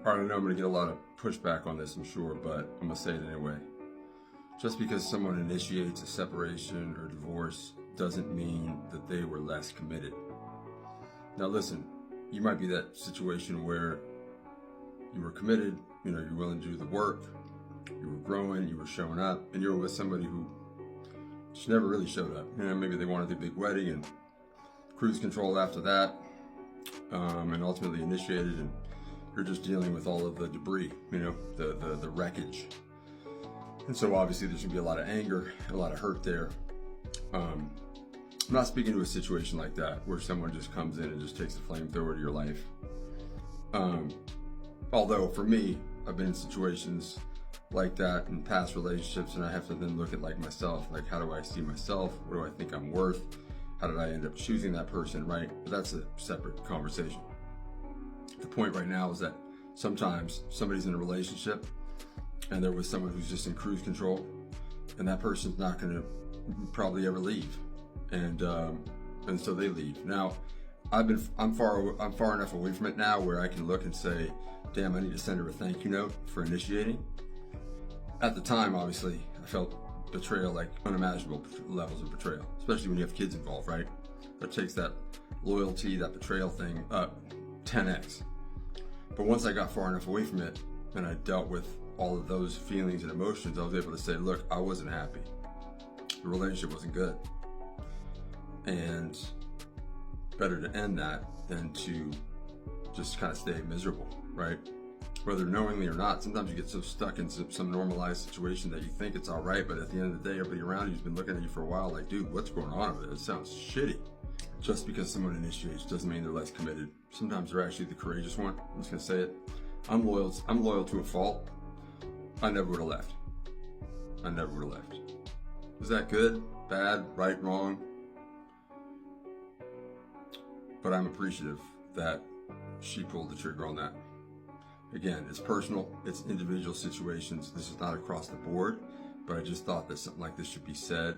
All right, I know I'm going to get a lot of pushback on this, I'm sure, but I'm going to say it anyway. Just because someone initiates a separation or divorce doesn't mean that they were less committed. Now listen, you might be that situation where you were committed, you're willing to do the work, you were growing, you were showing up, and you were with somebody who just never really showed up. Maybe they wanted the big wedding and cruise control after that, and ultimately initiated, and you're just dealing with all of the debris, the wreckage. And so obviously there's gonna be a lot of anger, a lot of hurt there. I'm not speaking to a situation like that where someone just comes in and just takes a flamethrower to your life. Although for me, I've been in situations like that in past relationships, and I have to then look at myself, how do I see myself? What do I think I'm worth? How did I end up choosing that person, right? But that's a separate conversation. The point right now is that sometimes somebody's in a relationship and they're with someone who's just in cruise control, and that person's not going to probably ever leave, and so they leave. Now, I'm far enough away from it now where I can look and say, damn, I need to send her a thank you note for initiating. At the time, obviously, I felt betrayal, like unimaginable levels of betrayal, especially when you have kids involved, right? That takes that loyalty, that betrayal thing up 10x. But once I got far enough away from it and I dealt with all of those feelings and emotions, I was able to say, look, I wasn't happy. The relationship wasn't good. And better to end that than to just kind of stay miserable, right? Whether knowingly or not, sometimes you get so stuck in some normalized situation that you think it's all right, but at the end of the day, everybody around you's been looking at you for a while like, dude, what's going on over there? It sounds shitty. Just because someone initiates doesn't mean they're less committed. Sometimes they're actually the courageous one. I'm just gonna say it. I'm loyal to a fault. I never would have left. I never would have left. Is that good, bad, right, wrong? But I'm appreciative that she pulled the trigger on that. Again, it's personal, it's individual situations. This is not across the board, but I just thought that something like this should be said.